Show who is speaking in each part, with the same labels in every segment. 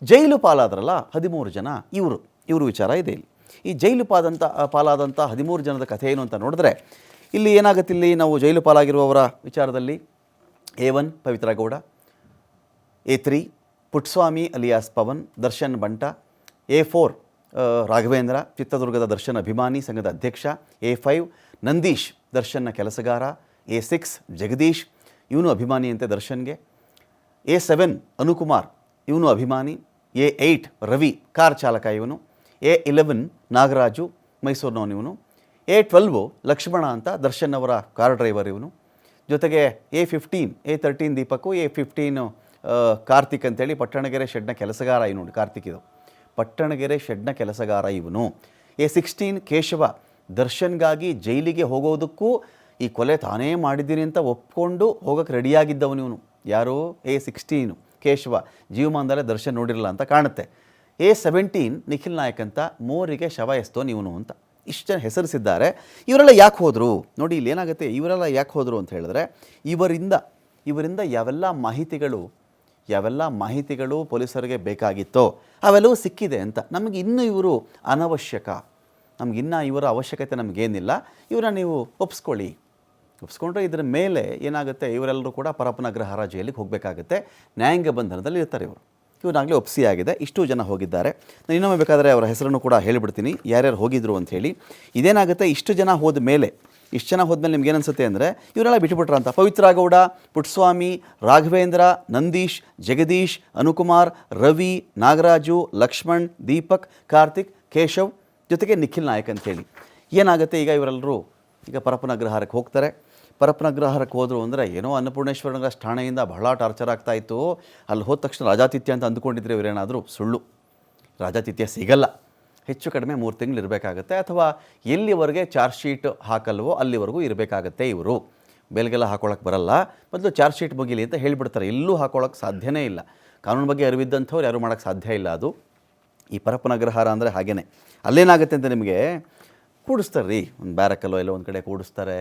Speaker 1: ಜೈಲು ಪಾಲಾದ್ರಲ್ಲ 13 ಜನ ಇವರು ವಿಚಾರ ಇದೆ ಇಲ್ಲಿ. ಈ ಜೈಲು ಪಾಲಾದಂಥ 13 ಜನದ ಕಥೆ ಏನು ಅಂತ ನೋಡಿದ್ರೆ ಇಲ್ಲಿ ಏನಾಗುತ್ತೆ, ಇಲ್ಲಿ ನಾವು ಜೈಲು ಪಾಲಾಗಿರುವವರ ವಿಚಾರದಲ್ಲಿ A1 Pavithra Gowda, A3 Puttaswamy alias Pavan, Darshan ಬಂಟ, A4 ರಾಘವೇಂದ್ರ, ಚಿತ್ರದುರ್ಗದ ದರ್ಶನ್ ಅಭಿಮಾನಿ ಸಂಘದ ಅಧ್ಯಕ್ಷ, A5 ನಂದೀಶ್ ದರ್ಶನ್ನ ಕೆಲಸಗಾರ, A6 ಜಗದೀಶ್ ಇವನು ಅಭಿಮಾನಿ ಅಂತೆ ದರ್ಶನ್ಗೆ, A7 ಅನುಕುಮಾರ್ ಇವನು ಅಭಿಮಾನಿ, A8 ರವಿ ಕಾರ್ ಚಾಲಕ ಇವನು, A11 ನಾಗರಾಜು ಮೈಸೂರಿನವನು ಇವನು, A12 ಲಕ್ಷ್ಮಣ ಅಂತ ದರ್ಶನ್ ಅವರ ಕಾರ್ ಡ್ರೈವರ್ ಇವನು, ಜೊತೆಗೆ A15 A13 ದೀಪಕ್ಕು, A15 ಕಾರ್ತಿಕ್ ಅಂತೇಳಿ ಪಟ್ಟಣಗೆರೆ ಶೆಡ್ನ ಕೆಲಸಗಾರ ಇವನು. ಕಾರ್ತಿಕ್ ಇದು ಪಟ್ಟಣಗೆರೆ ಶೆಡ್ನ ಕೆಲಸಗಾರ ಇವನು. A16 ಕೇಶವ ದರ್ಶನ್ಗಾಗಿ ಜೈಲಿಗೆ ಹೋಗೋದಕ್ಕೂ ಈ ಕೊಲೆ ತಾನೇ ಮಾಡಿದ್ದೀನಿ ಅಂತ ಒಪ್ಕೊಂಡು ಹೋಗೋಕ್ಕೆ ರೆಡಿಯಾಗಿದ್ದವನು ಇವನು. ಯಾರು? A16 ಕೇಶವ ಜೀವಮಾನದಲ್ಲೇ ದರ್ಶನ್ ನೋಡಿರಲ್ಲ ಅಂತ ಕಾಣುತ್ತೆ. A17 ನಿಖಿಲ್ ನಾಯಕ್ ಅಂತ ಮೋರಿಗೆ ಶವ ಎಸ್ತೋನು ಇವನು ಅಂತ. ಇಷ್ಟು ಜನ ಹೆಸರಿಸಿದ್ದಾರೆ. ಇವರೆಲ್ಲ ಯಾಕೆ ಹೋದರು ನೋಡಿ, ಇಲ್ಲಿ ಏನಾಗುತ್ತೆ, ಇವರೆಲ್ಲ ಯಾಕೆ ಹೋದರು ಅಂತ ಹೇಳಿದ್ರೆ ಇವರಿಂದ ಯಾವೆಲ್ಲ ಮಾಹಿತಿಗಳು ಪೊಲೀಸರಿಗೆ ಬೇಕಾಗಿತ್ತೋ ಅವೆಲ್ಲವೂ ಸಿಕ್ಕಿದೆ ಅಂತ. ನಮಗೆ ಇನ್ನೂ ಇವರು ಅನವಶ್ಯಕ, ನಮಗಿನ್ನೂ ಇವರ ಅವಶ್ಯಕತೆ ನಮಗೇನಿಲ್ಲ, ಇವರನ್ನ ನೀವು ಒಪ್ಪಿಸ್ಕೊಂಡ್ರೆ ಇದರ ಮೇಲೆ ಏನಾಗುತ್ತೆ, ಇವರೆಲ್ಲರೂ ಕೂಡ ಪರಪ್ಪನಗ್ರಹಾರ ಜೈಲಿಗೆ ಹೋಗಬೇಕಾಗುತ್ತೆ. ನ್ಯಾಯಾಂಗ ಬಂಧನದಲ್ಲಿ ಇರ್ತಾರೆ ಇವ್ರನ್ನಾಗಲೇ ಒಪ್ಪಿಸಿಯಾಗಿದೆ. ಇಷ್ಟು ಜನ ಹೋಗಿದ್ದಾರೆ. ನಾನು ಇನ್ನೊಮ್ಮೆ ಬೇಕಾದರೆ ಅವರ ಹೆಸರನ್ನು ಕೂಡ ಹೇಳಿಬಿಡ್ತೀನಿ, ಯಾರ್ಯಾರು ಹೋಗಿದ್ರು ಅಂಥೇಳಿ. ಇದೇನಾಗುತ್ತೆ, ಇಷ್ಟು ಜನ ಹೋದ್ಮೇಲೆ ನಿಮ್ಗೆ ಏನನ್ಸುತ್ತೆ ಅಂದರೆ ಇವರೆಲ್ಲ ಬಿಟ್ಟುಬಿಟ್ರ ಅಂತ. ಪವಿತ್ರ ಗೌಡ, ಪುಟ್ಸ್ವಾಮಿ, ರಾಘವೇಂದ್ರ, ನಂದೀಶ್, ಜಗದೀಶ್, ಅನುಕುಮಾರ್, ರವಿ, ನಾಗರಾಜು, ಲಕ್ಷ್ಮಣ್, ದೀಪಕ್, ಕಾರ್ತಿಕ್, ಕೇಶವ್ ಜೊತೆಗೆ ನಿಖಿಲ್ ನಾಯಕ್ ಅಂಥೇಳಿ ಏನಾಗುತ್ತೆ, ಇವರೆಲ್ಲರೂ ಪರಪ್ಪನಗ್ರಹಾರಕ್ಕೆ ಹೋಗ್ತಾರೆ. ಪರಪ್ಪನಗ್ರಹಾರಕ್ಕೆ ಹೋದರು ಅಂದರೆ ಏನೋ ಅನ್ನಪೂರ್ಣೇಶ್ವರನಗರ ಠಾಣೆಯಿಂದ ಬಹಳ ಟಾರ್ಚರ್ ಆಗ್ತಾಯಿತ್ತು. ಅಲ್ಲಿ ಹೋದ ತಕ್ಷಣ ರಾಜಾತಿಥ್ಯ ಅಂತ ಅಂದುಕೊಂಡಿದ್ರೆ ಇವರೇನಾದರೂ ಸುಳ್ಳು. ರಾಜಾತಿಥ್ಯ ಸಿಗಲ್ಲ. ಹೆಚ್ಚು ಕಡಿಮೆ 3 ತಿಂಗಳು ಇರಬೇಕಾಗತ್ತೆ, ಅಥವಾ ಎಲ್ಲಿವರೆಗೆ ಚಾರ್ಜ್ ಶೀಟ್ ಹಾಕಲ್ವೋ ಅಲ್ಲಿವರೆಗೂ ಇರಬೇಕಾಗತ್ತೆ. ಇವರು ಬೇಲ್ಗೆಲ್ಲ ಹಾಕೊಳ್ಳೋಕ್ಕೆ ಬರಲ್ಲ, ಮೊದಲು ಚಾರ್ಜ್ ಶೀಟ್ ಮುಗಿಲಿ ಅಂತ ಹೇಳಿಬಿಡ್ತಾರೆ. ಎಲ್ಲೂ ಹಾಕೊಳ್ಳೋಕ್ಕೆ ಸಾಧ್ಯನೇ ಇಲ್ಲ. ಕಾನೂನು ಬಗ್ಗೆ ಅರಿವಿದ್ದಂಥವ್ರು ಯಾರೂ ಮಾಡೋಕ್ಕೆ ಸಾಧ್ಯ ಇಲ್ಲ. ಅದು ಈ ಪರಪ್ಪನಗ್ರಹಾರ ಅಂದರೆ ಹಾಗೇ. ಅಲ್ಲೇನಾಗುತ್ತೆ ಅಂತ ನಿಮಗೆ ಕೂಡಿಸ್ತಾರೆ ರೀ, ಒಂದು ಬ್ಯಾರಕ್ಕಲ್ಲೋ ಎಲ್ಲೋ ಒಂದು ಕಡೆ ಕೂಡಿಸ್ತಾರೆ.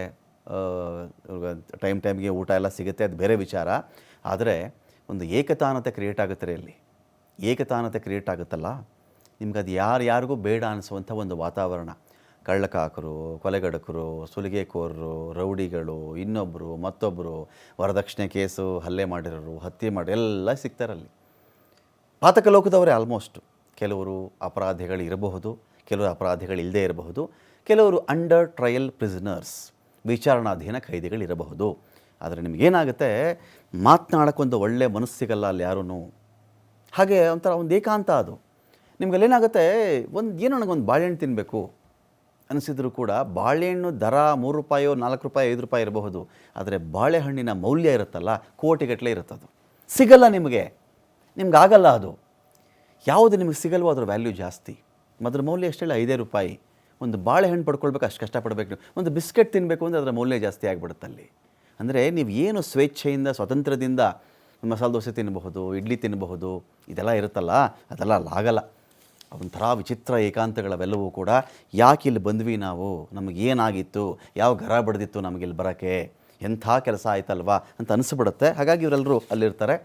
Speaker 1: ಟೈಮ್ಗೆ ಊಟ ಎಲ್ಲ ಸಿಗುತ್ತೆ, ಅದು ಬೇರೆ ವಿಚಾರ. ಆದರೆ ಒಂದು ಏಕತಾನತೆ ಕ್ರಿಯೇಟ್ ಆಗುತ್ತೆ ರೀ. ಅಲ್ಲಿ ಏಕತಾನತೆ ಕ್ರಿಯೇಟ್ ಆಗುತ್ತಲ್ಲ, ನಿಮ್ಗೆ ಅದು ಯಾರಿಗೂ ಬೇಡ ಅನಿಸುವಂಥ ಒಂದು ವಾತಾವರಣ. ಕಳ್ಳಕಾಕರು, ಕೊಲೆಗಡಕರು, ಸುಲಿಗೆಕೋರರು, ರೌಡಿಗಳು, ಇನ್ನೊಬ್ಬರು ಮತ್ತೊಬ್ಬರು, ವರದಕ್ಷಿಣೆ ಕೇಸು, ಹಲ್ಲೆ ಮಾಡಿರೋರು, ಹತ್ಯೆ ಮಾಡಿ ಎಲ್ಲ ಸಿಗ್ತಾರಲ್ಲಿ. ಪಾತಕ ಲೋಕದವರೇ ಆಲ್ಮೋಸ್ಟ್. ಕೆಲವರು ಅಪರಾಧಿಗಳು ಇರಬಹುದು, ಕೆಲವರು ಅಪರಾಧಿಗಳಿಲ್ಲದೇ ಇರಬಹುದು, ಕೆಲವರು ಅಂಡರ್ ಟ್ರಯಲ್ ಪ್ರಿಸನರ್ಸ್, ವಿಚಾರಣಾಧೀನ ಖೈದಿಗಳಿರಬಹುದು. ಆದರೆ ನಿಮಗೇನಾಗುತ್ತೆ, ಮಾತನಾಡೋಕ್ಕೊಂದು ಒಳ್ಳೆ ಮನಸ್ಸು ಸಿಗಲ್ಲ ಅಲ್ಲಿ ಯಾರೂ. ಹಾಗೆ ಒಂಥರ ಒಂದು ಏಕಾಂತ ಅದು. ನಿಮ್ಗಲ್ಲೇನಾಗುತ್ತೆ, ನನಗೊಂದು ಬಾಳೆಹಣ್ಣು ತಿನ್ನಬೇಕು ಅನಿಸಿದ್ರು ಕೂಡ ಬಾಳೆಹಣ್ಣು ದರ 3 ರೂಪಾಯೋ 4 ರೂಪಾಯಿ 5 ರೂಪಾಯಿ ಇರಬಹುದು. ಆದರೆ ಬಾಳೆಹಣ್ಣಿನ ಮೌಲ್ಯ ಇರುತ್ತಲ್ಲ, ಕೋಟಿಗಟ್ಟಲೆ ಇರುತ್ತದು. ಸಿಗಲ್ಲ ನಿಮ್ಗಾಗಲ್ಲ ಅದು. ಯಾವುದು ನಿಮಗೆ ಸಿಗಲ್ವೋ ಅದರ ವ್ಯಾಲ್ಯೂ ಜಾಸ್ತಿ. ಅದ್ರ ಮೌಲ್ಯ ಎಷ್ಟೇಳಿ 5 ರೂಪಾಯಿ. ಒಂದು ಬಾಳೆಹಣ್ಣು ಪಡ್ಕೊಳ್ಬೇಕು ಅಷ್ಟು ಕಷ್ಟಪಡಬೇಕು. ಒಂದು ಬಿಸ್ಕೆಟ್ ತಿನ್ನಬೇಕು ಅಂದರೆ ಅದರ ಮೌಲ್ಯ ಜಾಸ್ತಿ ಆಗಿಬಿಡುತ್ತಲ್ಲಿ. ಅಂದರೆ ನೀವು ಏನು ಸ್ವೇಚ್ಛೆಯಿಂದ ಸ್ವತಂತ್ರದಿಂದ ಮಸಾಲೆ ದೋಸೆ ತಿನ್ನಬಹುದು, ಇಡ್ಲಿ ತಿನ್ನಬಹುದು, ಇದೆಲ್ಲ ಇರುತ್ತಲ್ಲ, ಅದೆಲ್ಲ ಆಗಲ್ಲ. ಒಂಥರ ವಿಚಿತ್ರ ಏಕಾಂತಗಳವೆಲ್ಲವೂ ಕೂಡ. ಯಾಕೆ ಇಲ್ಲಿ ಬಂದ್ವಿ ನಾವು, ನಮಗೇನಾಗಿತ್ತು, ಯಾವ ಗರ ಬಡ್ದಿತ್ತು ನಮಗಿಲ್ಲಿ ಬರೋಕ್ಕೆ, ಎಂಥ ಕೆಲಸ ಆಯ್ತಲ್ವಾ ಅಂತ ಅನಿಸ್ಬಿಡುತ್ತೆ. ಹಾಗಾಗಿ ಇವರೆಲ್ಲರೂ ಅಲ್ಲಿರ್ತಾರೆ.